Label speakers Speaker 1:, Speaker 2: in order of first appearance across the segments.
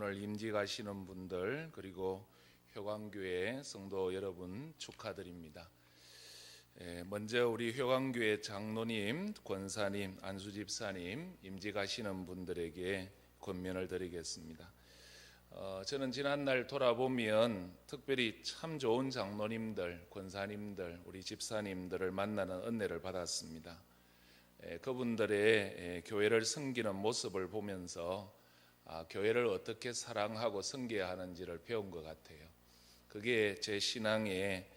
Speaker 1: 오늘 임직하시는 분들 그리고 효광교회 성도 여러분 축하드립니다. 먼저 우리 효광교회 장로님, 권사님, 안수집사님 임직하시는 분들에게 권면을 드리겠습니다. 저는 지난날 돌아보면 특별히 참 좋은 장로님들, 권사님들, 우리 집사님들을 만나는 은혜를 받았습니다. 그분들의 교회를 섬기는 모습을 보면서 교회를 어떻게 사랑하고 섬겨야 하는지를 배운 것 같아요. 그게 제 신앙의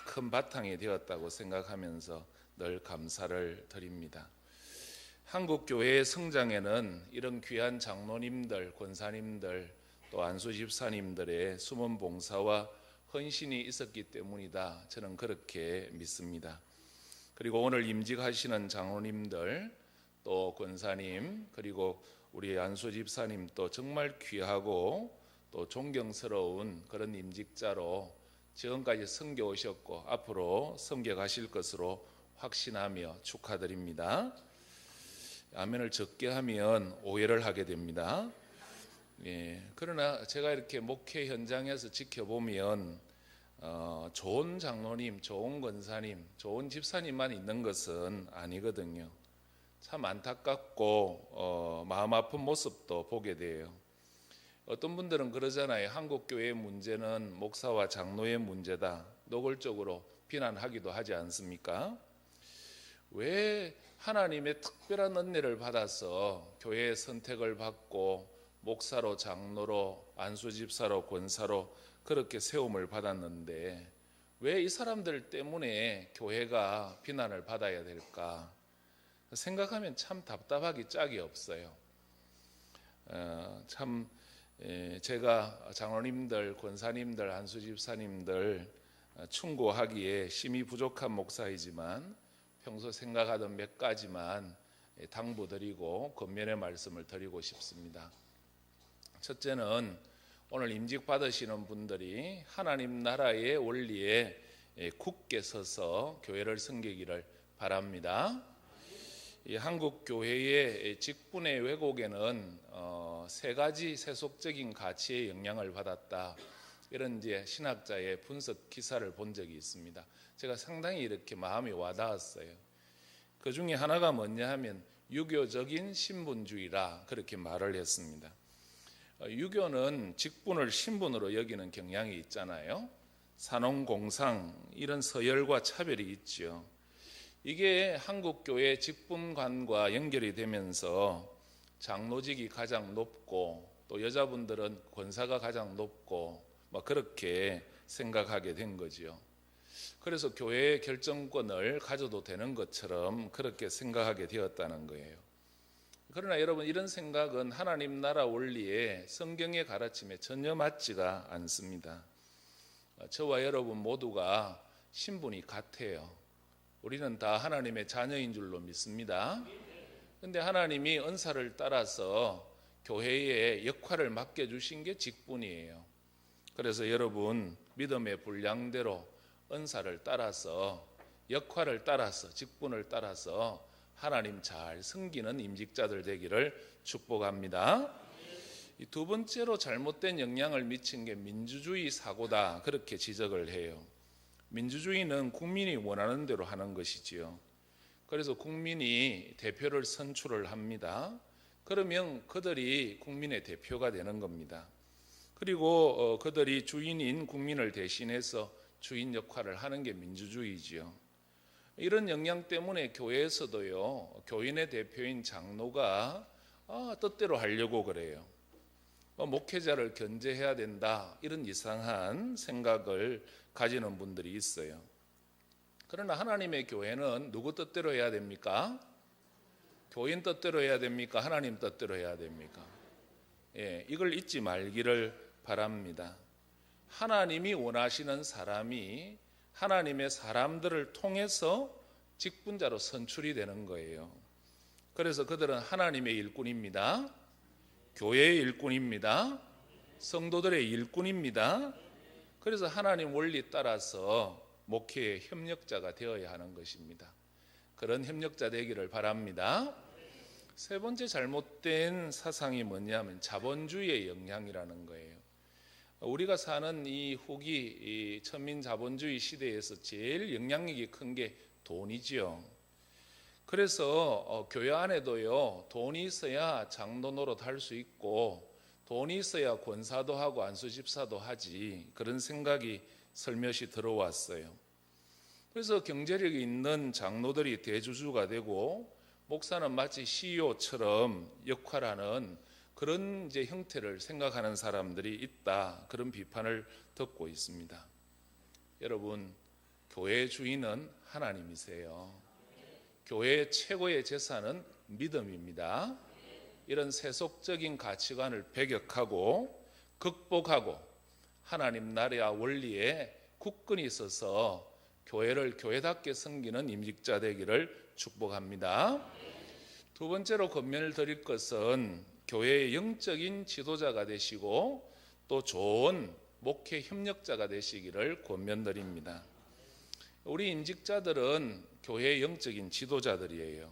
Speaker 1: 큰 바탕이 되었다고 생각하면서 늘 감사를 드립니다. 한국 교회의 성장에는 이런 귀한 장로님들, 권사님들, 또 안수 집사님들의 숨은 봉사와 헌신이 있었기 때문이다. 저는 그렇게 믿습니다. 그리고 오늘 임직하시는 장로님들, 또 권사님, 그리고 우리 안수 집사님도 정말 귀하고 또 존경스러운 그런 임직자로 지금까지 섬겨 오셨고 앞으로 섬겨 가실 것으로 확신하며 축하드립니다. 아멘을 적게 하면 오해를 하게 됩니다. 그러나 제가 이렇게 목회 현장에서 지켜보면 좋은 장로님, 좋은 권사님, 좋은 집사님만 있는 것은 아니거든요. 참 안타깝고 마음 아픈 모습도 보게 돼요. 어떤 분들은 그러잖아요. 한국교회의 문제는 목사와 장로의 문제다. 노골적으로 비난하기도 하지 않습니까? 왜 하나님의 특별한 은혜를 받아서 교회의 선택을 받고 목사로, 장로로, 안수집사로, 권사로 그렇게 세움을 받았는데 왜 이 사람들 때문에 교회가 비난을 받아야 될까? 생각하면 참 답답하기 짝이 없어요. 제가 장로님들, 권사님들, 안수집사님들 충고하기에 심히 부족한 목사이지만 평소 생각하던 몇 가지만 당부드리고 권면의 말씀을 드리고 싶습니다. 첫째는 오늘 임직 받으시는 분들이 하나님 나라의 원리에 굳게 서서 교회를 섬기기를 바랍니다. 이 한국 교회의 직분의 왜곡에는 세 가지 세속적인 가치의 영향을 받았다. 이런 이제 신학자의 분석 기사를 본 적이 있습니다. 제가 상당히 이렇게 마음이 와닿았어요. 그 중에 하나가 뭐냐 하면 유교적인 신분주의라 그렇게 말을 했습니다. 유교는 직분을 신분으로 여기는 경향이 있잖아요. 산업공상 이런 서열과 차별이 있죠. 이게 한국교회 직분관과 연결이 되면서 장로직이 가장 높고 또 여자분들은 권사가 가장 높고 그렇게 생각하게 된 거죠. 그래서 교회의 결정권을 가져도 되는 것처럼 그렇게 생각하게 되었다는 거예요. 그러나 여러분 이런 생각은 하나님 나라 원리에 성경의 가르침에 전혀 맞지가 않습니다. 저와 여러분 모두가 신분이 같아요. 우리는 다 하나님의 자녀인 줄로 믿습니다. 그런데 하나님이 은사를 따라서 교회에 역할을 맡겨주신 게 직분이에요. 그래서 여러분 믿음의 분량대로 은사를 따라서 역할을 따라서 직분을 따라서 하나님 잘 섬기는 임직자들 되기를 축복합니다. 이 두 번째로 잘못된 영향을 미친 게 민주주의 사고다 그렇게 지적을 해요. 민주주의는 국민이 원하는 대로 하는 것이지요. 그래서 국민이 대표를 선출을 합니다. 그러면 그들이 국민의 대표가 되는 겁니다. 그리고 그들이 주인인 국민을 대신해서 주인 역할을 하는 게 민주주의지요. 이런 영향 때문에 교회에서도요, 교인의 대표인 장로가 뜻대로 하려고 그래요. 목회자를 견제해야 된다 이런 이상한 생각을 가지는 분들이 있어요. 그러나 하나님의 교회는 누구 뜻대로 해야 됩니까? 교인 뜻대로 해야 됩니까? 하나님 뜻대로 해야 됩니까? 이걸 잊지 말기를 바랍니다. 하나님이 원하시는 사람이 하나님의 사람들을 통해서 직분자로 선출이 되는 거예요. 그래서 그들은 하나님의 일꾼입니다. 교회의 일꾼입니다. 성도들의 일꾼입니다. 그래서 하나님 원리 따라서 목회의 협력자가 되어야 하는 것입니다. 그런 협력자 되기를 바랍니다. 세 번째 잘못된 사상이 뭐냐면 자본주의의 영향이라는 거예요. 우리가 사는 이 후기 이 천민 자본주의 시대에서 제일 영향력이 큰 게 돈이지요. 그래서 교회 안에도요, 돈이 있어야 장로 노릇 할 수 있고 돈이 있어야 권사도 하고 안수집사도 하지, 그런 생각이 슬며시 들어왔어요. 그래서 경제력이 있는 장로들이 대주주가 되고 목사는 마치 CEO처럼 역할하는 그런 이제 형태를 생각하는 사람들이 있다, 그런 비판을 듣고 있습니다. 여러분, 교회의 주인은 하나님이세요. 교회의 최고의 재산은 믿음입니다. 이런 세속적인 가치관을 배격하고 극복하고 하나님 나라와 원리에 굳건히 있어서 교회를 교회답게 섬기는 임직자 되기를 축복합니다. 두 번째로 권면을 드릴 것은 교회의 영적인 지도자가 되시고 또 좋은 목회 협력자가 되시기를 권면드립니다. 우리 임직자들은 교회의 영적인 지도자들이에요.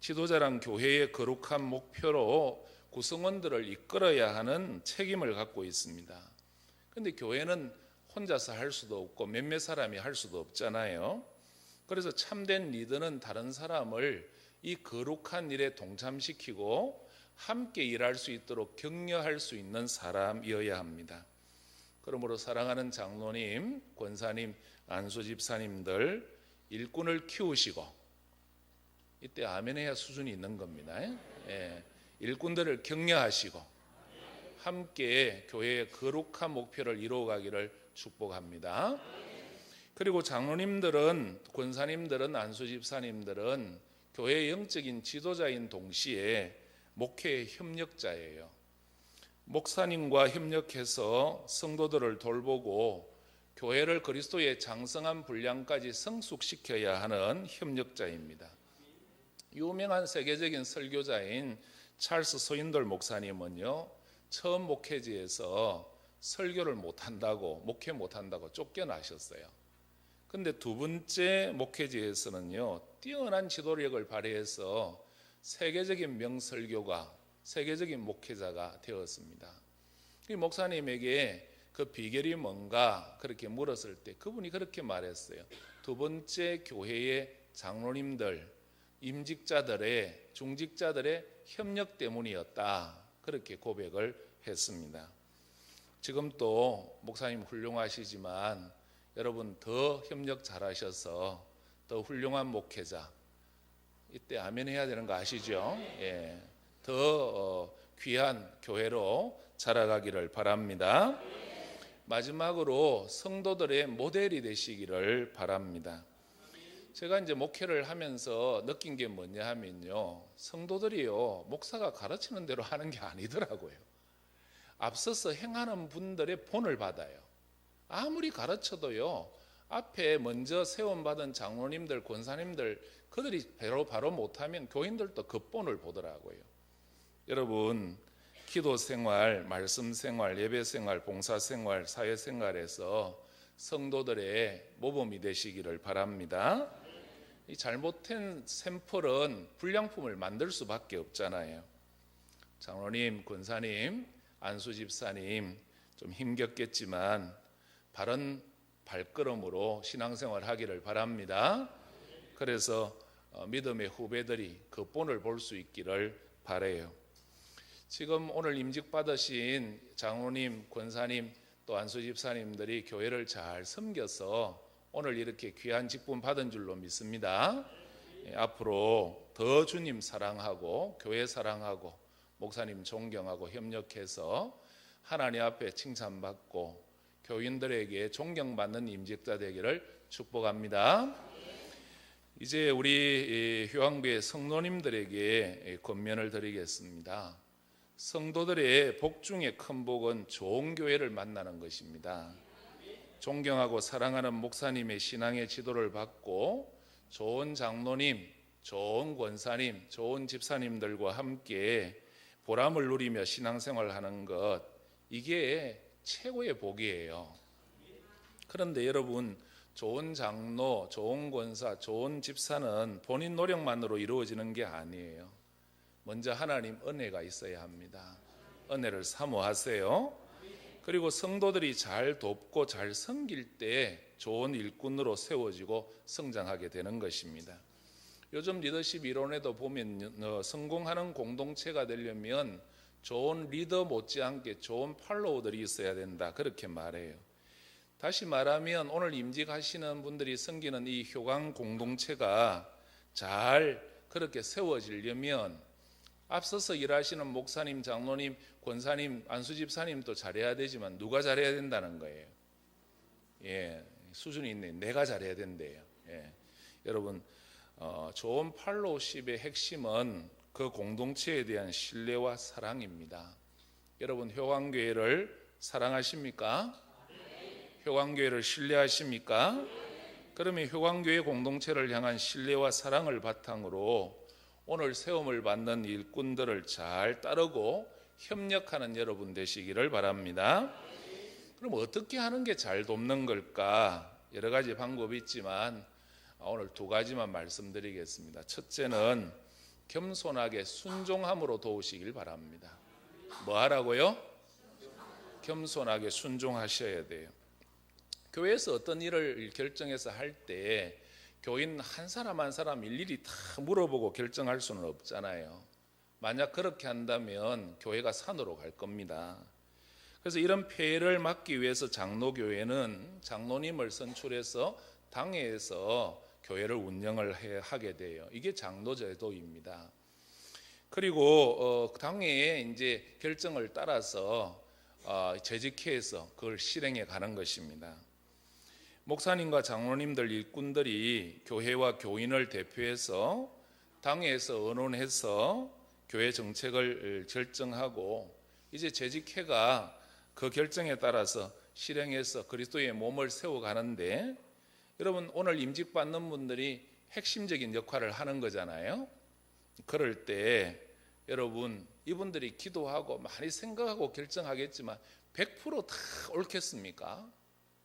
Speaker 1: 지도자란 교회의 거룩한 목표로 구성원들을 이끌어야 하는 책임을 갖고 있습니다. 그런데 교회는 혼자서 할 수도 없고 몇몇 사람이 할 수도 없잖아요. 그래서 참된 리더는 다른 사람을 이 거룩한 일에 동참시키고 함께 일할 수 있도록 격려할 수 있는 사람이어야 합니다. 그러므로 사랑하는 장로님, 권사님, 안수집사님들 일꾼을 키우시고, 이때 아멘 해야 수준이 있는 겁니다. 일꾼들을 격려하시고 함께 교회의 거룩한 목표를 이루어가기를 축복합니다. 그리고 장로님들은, 권사님들은, 안수집사님들은 교회의 영적인 지도자인 동시에 목회의 협력자예요. 목사님과 협력해서 성도들을 돌보고 교회를 그리스도의 장성한 분량까지 성숙시켜야 하는 협력자입니다. 유명한 세계적인 설교자인 찰스 소인돌 목사님은요, 처음 목회지에서 설교를 못한다고, 목회 못한다고 쫓겨나셨어요. 근데 두 번째 목회지에서는요, 뛰어난 지도력을 발휘해서 세계적인 명설교가, 세계적인 목회자가 되었습니다. 이 목사님에게 그 비결이 뭔가 그렇게 물었을 때 그분이 그렇게 말했어요. 두 번째 교회의 장로님들, 임직자들의, 중직자들의 협력 때문이었다, 그렇게 고백을 했습니다. 지금 또 목사님 훌륭하시지만 여러분 더 협력 잘하셔서 더 훌륭한 목회자, 이때 아멘 해야 되는 거 아시죠? 더 귀한 교회로 자라가기를 바랍니다. 마지막으로 성도들의 모델이 되시기를 바랍니다. 제가 이제 목회를 하면서 느낀 게 뭐냐 하면요, 성도들이요, 목사가 가르치는 대로 하는 게 아니더라고요. 앞서서 행하는 분들의 본을 받아요. 아무리 가르쳐도요, 앞에 먼저 세움받은 장로님들, 권사님들, 그들이 바로 못하면 교인들도 그 본을 보더라고요. 여러분, 기도 생활, 말씀 생활, 예배 생활, 봉사 생활, 사회 생활에서 성도들의 모범이 되시기를 바랍니다. 이 잘못된 샘플은 불량품을 만들 수밖에 없잖아요. 장로님, 권사님, 안수집사님 좀 힘겹겠지만 바른 발걸음으로 신앙생활 하기를 바랍니다. 그래서 믿음의 후배들이 그 본을 볼 수 있기를 바라요. 지금 오늘 임직 받으신 장로님, 권사님, 또 안수집사님들이 교회를 잘 섬겨서 오늘 이렇게 귀한 직분 받은 줄로 믿습니다. 앞으로 더 주님 사랑하고 교회 사랑하고 목사님 존경하고 협력해서 하나님 앞에 칭찬받고 교인들에게 존경받는 임직자 되기를 축복합니다. 이제 우리 휴양부의 성도님들에게 권면을 드리겠습니다. 성도들의 복 중에 큰 복은 좋은 교회를 만나는 것입니다. 존경하고 사랑하는 목사님의 신앙의 지도를 받고 좋은 장로님, 좋은 권사님, 좋은 집사님들과 함께 보람을 누리며 신앙생활하는 것, 이게 최고의 복이에요. 그런데 여러분, 좋은 장로, 좋은 권사, 좋은 집사는 본인 노력만으로 이루어지는 게 아니에요. 먼저 하나님 은혜가 있어야 합니다. 은혜를 사모하세요. 그리고 성도들이 잘 돕고 잘 섬길 때 좋은 일꾼으로 세워지고 성장하게 되는 것입니다. 요즘 리더십 이론에도 보면 성공하는 공동체가 되려면 좋은 리더 못지않게 좋은 팔로워들이 있어야 된다, 그렇게 말해요. 다시 말하면 오늘 임직하시는 분들이 섬기는 이 효강 공동체가 잘 그렇게 세워지려면 앞서서 일하시는 목사님, 장로님, 권사님, 안수집사님도 잘해야 되지만 누가 잘해야 된다는 거예요. 수준이 있네. 내가 잘해야 된대요. 여러분, 좋은 팔로우십의 핵심은 그 공동체에 대한 신뢰와 사랑입니다. 여러분, 효강교회를 사랑하십니까? 효강교회를 신뢰하십니까? 그러면 효강교회 공동체를 향한 신뢰와 사랑을 바탕으로 오늘 세움을 받는 일꾼들을 잘 따르고 협력하는 여러분 되시기를 바랍니다. 그럼 어떻게 하는 게 잘 돕는 걸까? 여러 가지 방법이 있지만 오늘 두 가지만 말씀드리겠습니다. 첫째는 겸손하게 순종함으로 도우시길 바랍니다. 뭐 하라고요? 겸손하게 순종하셔야 돼요. 교회에서 어떤 일을 결정해서 할 때 교인 한 사람 한 사람 일일이 다 물어보고 결정할 수는 없잖아요. 만약 그렇게 한다면 교회가 산으로 갈 겁니다. 그래서 이런 폐해를 막기 위해서 장로교회는 장로님을 선출해서 당회에서 교회를 운영을 하게 돼요. 이게 장로제도입니다. 그리고 당회에 이제 결정을 따라서 재직회해서 그걸 실행해 가는 것입니다. 목사님과 장로님들 일꾼들이 교회와 교인을 대표해서 당회에서 의논해서 교회 정책을 결정하고 이제 재직회가 그 결정에 따라서 실행해서 그리스도의 몸을 세워가는데, 여러분 오늘 임직받는 분들이 핵심적인 역할을 하는 거잖아요. 그럴 때 여러분 이분들이 기도하고 많이 생각하고 결정하겠지만 100% 다 옳겠습니까?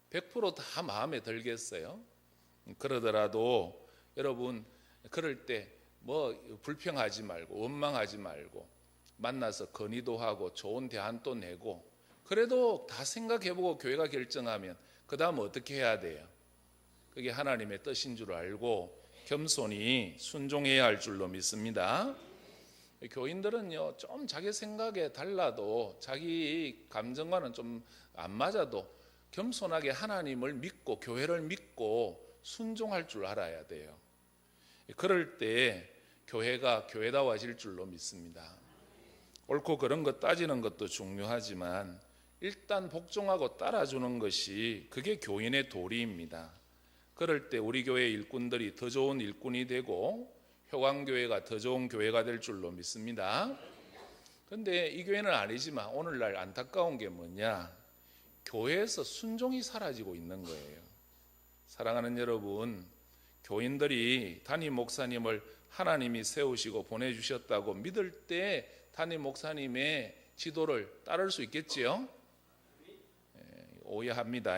Speaker 1: 100% 다 마음에 들겠어요? 그러더라도 여러분 그럴 때 뭐 불평하지 말고 원망하지 말고 만나서 건의도 하고 좋은 대안도 내고, 그래도 다 생각해보고 교회가 결정하면 그 다음 어떻게 해야 돼요? 그게 하나님의 뜻인 줄 알고 겸손히 순종해야 할 줄로 믿습니다. 교인들은요 좀 자기 생각에 달라도 자기 감정과는 좀 안 맞아도 겸손하게 하나님을 믿고 교회를 믿고 순종할 줄 알아야 돼요. 그럴 때 교회가 교회다워질 줄로 믿습니다. 옳고 그런 것 따지는 것도 중요하지만 일단 복종하고 따라주는 것이 그게 교인의 도리입니다. 그럴 때 우리 교회 일꾼들이 더 좋은 일꾼이 되고 효강교회가 더 좋은 교회가 될 줄로 믿습니다. 그런데 이 교회는 아니지만 오늘날 안타까운 게 뭐냐? 교회에서 순종이 사라지고 있는 거예요. 사랑하는 여러분, 교인들이 담임 목사님을 하나님이 세우시고 보내주셨다고 믿을 때 담임 목사님의 지도를 따를 수 있겠지요? 오해합니다.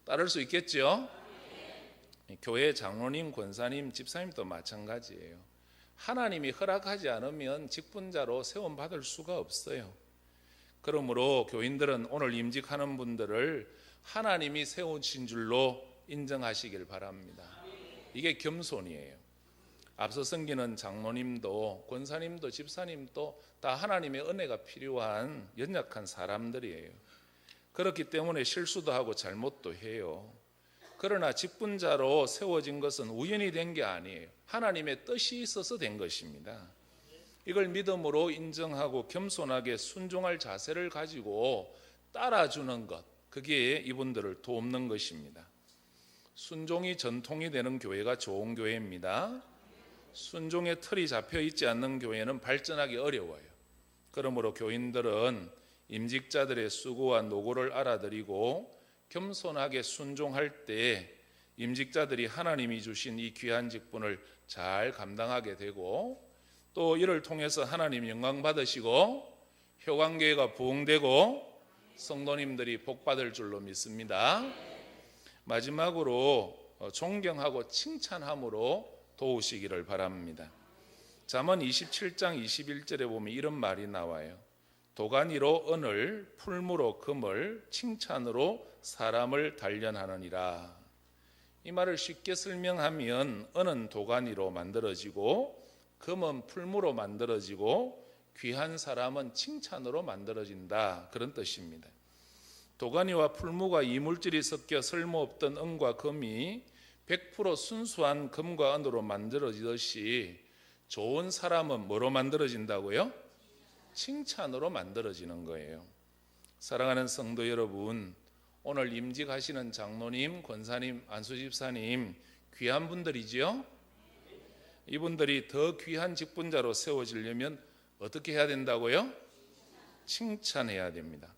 Speaker 1: 따를 수 있겠죠? 교회 장로님, 권사님, 집사님도 마찬가지예요. 하나님이 허락하지 않으면 직분자로 세움받을 수가 없어요. 그러므로 교인들은 오늘 임직하는 분들을 하나님이 세우신 줄로 인정하시길 바랍니다. 이게 겸손이에요. 앞서 섬기는 장로님도 권사님도 집사님도 다 하나님의 은혜가 필요한 연약한 사람들이에요. 그렇기 때문에 실수도 하고 잘못도 해요. 그러나 직분자로 세워진 것은 우연히 된 게 아니에요. 하나님의 뜻이 있어서 된 것입니다. 이걸 믿음으로 인정하고 겸손하게 순종할 자세를 가지고 따라주는 것, 그게 이분들을 돕는 것입니다. 순종이 전통이 되는 교회가 좋은 교회입니다. 순종의 틀이 잡혀 있지 않는 교회는 발전하기 어려워요. 그러므로 교인들은 임직자들의 수고와 노고를 알아들이고 겸손하게 순종할 때 임직자들이 하나님이 주신 이 귀한 직분을 잘 감당하게 되고, 또 이를 통해서 하나님 영광 받으시고 효강교회가 부흥되고 성도님들이 복받을 줄로 믿습니다. 마지막으로 존경하고 칭찬함으로 도우시기를 바랍니다. 잠언 27장 21절에 보면 이런 말이 나와요. 도가니로 은을, 풀무로 금을, 칭찬으로 사람을 단련하느니라. 이 말을 쉽게 설명하면 은은 도가니로 만들어지고 금은 풀무로 만들어지고 귀한 사람은 칭찬으로 만들어진다, 그런 뜻입니다. 도가니와 풀무가 이물질이 섞여 쓸모없던 은과 금이 100% 순수한 금과 은으로 만들어지듯이 좋은 사람은 뭐로 만들어진다고요? 칭찬으로 만들어지는 거예요. 사랑하는 성도 여러분, 오늘 임직하시는 장로님, 권사님, 안수집사님 귀한 분들이지요? 이분들이 더 귀한 직분자로 세워지려면 어떻게 해야 된다고요? 칭찬해야 됩니다.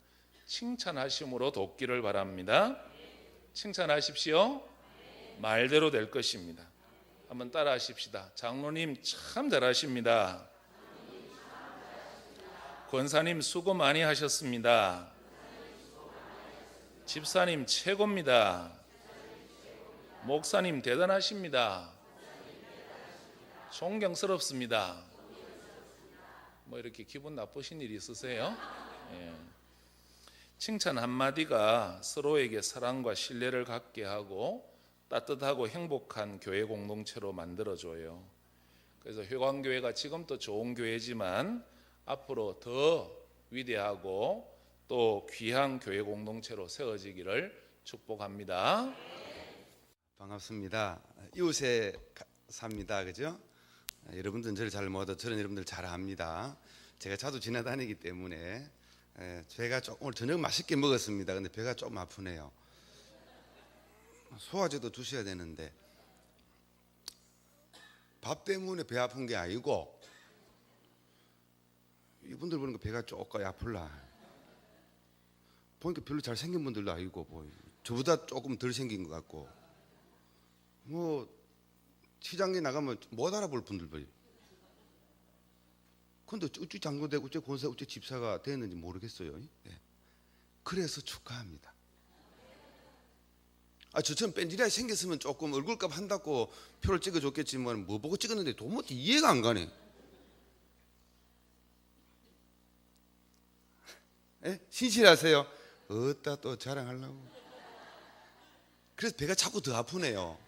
Speaker 1: 칭찬하심으로 돕기를 바랍니다. 칭찬하십시오. 말대로 될 것입니다. 한번 따라 하십시다. 장로님 참 잘하십니다. 권사님 수고 많이 하셨습니다. 집사님 최고입니다. 목사님 대단하십니다. 존경스럽습니다. 뭐 이렇게 기분 나쁘신 일 있으세요? 예. 칭찬 한마디가 서로에게 사랑과 신뢰를 갖게 하고 따뜻하고 행복한 교회 공동체로 만들어줘요. 그래서 효광교회가 지금도 좋은 교회지만 앞으로 더 위대하고 또 귀한 교회 공동체로 세워지기를 축복합니다.
Speaker 2: 반갑습니다. 이웃에 삽니다. 그죠? 여러분들은 저를 잘 모르도 저는 여러분들 잘 압니다. 제가 자주 지나다니기 때문에 제가 오늘 저녁 맛있게 먹었습니다. 근데 배가 조금 아프네요. 소화제도 주셔야 되는데 밥 때문에 배 아픈 게 아니고 이분들 보니까 배가 조금 아플라. 보니까 별로 잘생긴 분들도 아니고 뭐 저보다 조금 덜 생긴 것 같고 뭐 시장에 나가면 못 알아볼 분들도 있어요. 근데 어찌 장로되고 어찌 권사 어찌 집사가 됐는지 모르겠어요. 네. 그래서 축하합니다. 저처럼 뺀질하게 생겼으면 조금 얼굴값 한다고 표를 찍어줬겠지만 뭐 보고 찍었는데 도무지 이해가 안 가네. 예? 신실하세요? 어따 또 자랑하려고. 그래서 배가 자꾸 더 아프네요.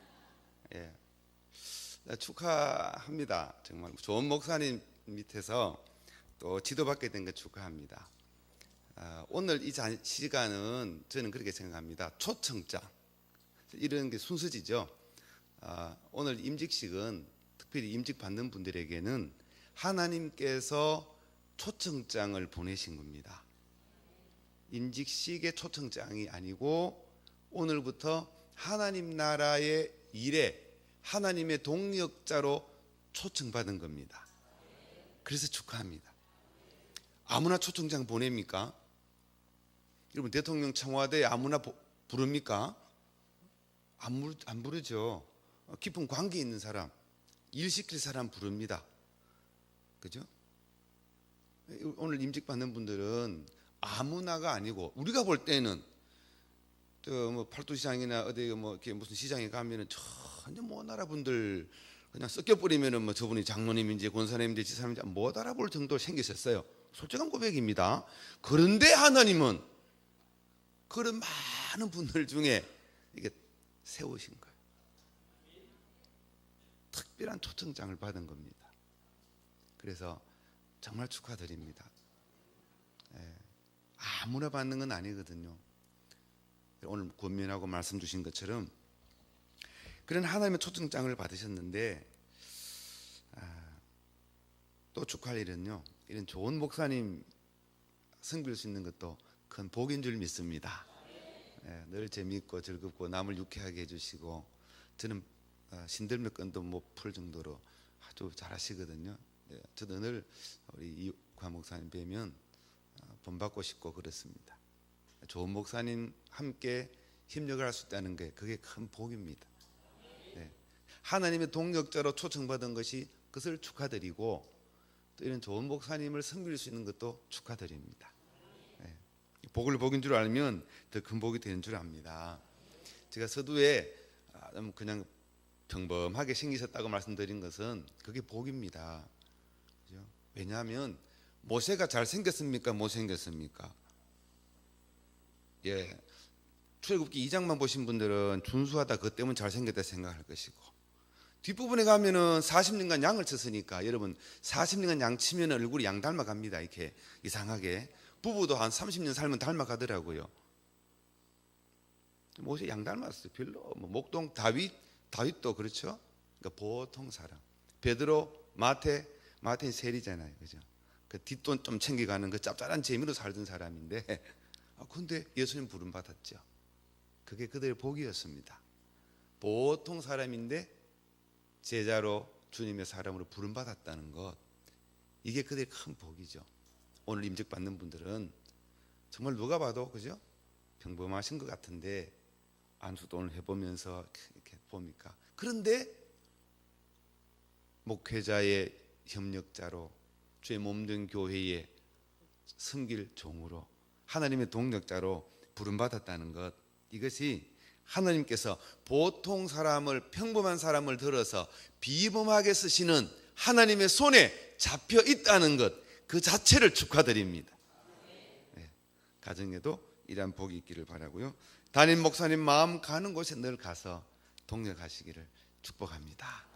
Speaker 2: 예. 축하합니다. 정말 좋은 목사님 밑에서 또 지도받게 된 거 축하합니다. 오늘 이 시간은 저는 그렇게 생각합니다. 초청장 이런 게 순서지죠. 오늘 임직식은 특별히 임직 받는 분들에게는 하나님께서 초청장을 보내신 겁니다. 임직식의 초청장이 아니고 오늘부터 하나님 나라의 일에 하나님의 동력자로 초청받은 겁니다. 그래서 축하합니다. 아무나 초청장 보냅니까? 여러분 대통령 청와대에 아무나 부릅니까? 안 부르죠. 깊은 관계 있는 사람, 일 시킬 사람 부릅니다. 그죠? 오늘 임직 받는 분들은 아무나가 아니고 우리가 볼 때는 뭐 팔도시장이나 어디 뭐 이렇게 무슨 시장에 가면은 전혀 못 알아분들 그냥 섞여버리면은 뭐 저분이 장로님인지 권사님인지 지사님인지 못 알아볼 정도로 생기셨어요. 솔직한 고백입니다. 그런데 하나님은 그런 많은 분들 중에 이게 세우신 거예요. 특별한 초청장을 받은 겁니다. 그래서 정말 축하드립니다. 아무나 받는 건 아니거든요. 오늘 권면하고 말씀 주신 것처럼 그런 하나님의 초청장을 받으셨는데 또 축하할 일은요, 이런 좋은 목사님 섬길 수 있는 것도 큰 복인 줄 믿습니다. 늘 재미있고 즐겁고 남을 유쾌하게 해주시고 저는 신들며 끈도 못 풀 정도로 아주 잘하시거든요. 저도 늘 우리 이관 목사님 뵈면 본받고 싶고 그렇습니다. 좋은 목사님 함께 협력을 할 수 있다는 게 그게 큰 복입니다. 하나님의 동력자로 초청받은 것이 그것을 축하드리고 또 이런 좋은 목사님을 섬길 수 있는 것도 축하드립니다. 복을 복인 줄 알면 더 큰 복이 되는 줄 압니다. 제가 서두에 그냥 평범하게 생기셨다고 말씀드린 것은 그게 복입니다. 그죠? 왜냐하면 모세가 잘생겼습니까? 못생겼습니까? 예, 출애굽기 2장만 보신 분들은 준수하다 그것 때문에 잘생겼다 생각할 것이고, 뒷부분에 가면은 40년간 양을 쳤으니까, 여러분 40년간 양 치면 얼굴이 양 닮아갑니다. 이렇게 이상하게. 부부도 한 30년 살면 닮아가더라고요. 모세 양 닮았어요. 별로. 뭐 목동 다윗도 그렇죠. 그러니까 보통 사람. 베드로, 마태는 세리잖아요, 그죠? 그 뒷돈 좀 챙겨가는 그 짭짤한 재미로 살던 사람인데, 근데 예수님 부름 받았죠. 그게 그들의 복이었습니다. 보통 사람인데 제자로 주님의 사람으로 부름 받았다는 것, 이게 그들의 큰 복이죠. 오늘 임직 받는 분들은 정말 누가 봐도 그죠? 평범하신 것 같은데 안수도 오늘 해보면서 이렇게 봅니까? 그런데 목회자의 협력자로 주의 몸된 교회의 섬길 종으로 하나님의 동력자로 부름받았다는 것, 이것이 하나님께서 보통 사람을, 평범한 사람을 들어서 비범하게 쓰시는 하나님의 손에 잡혀 있다는 것, 그 자체를 축하드립니다. 네, 가정에도 이러한 복이 있기를 바라고요. 담임 목사님 마음 가는 곳에 늘 가서 동력하시기를 축복합니다.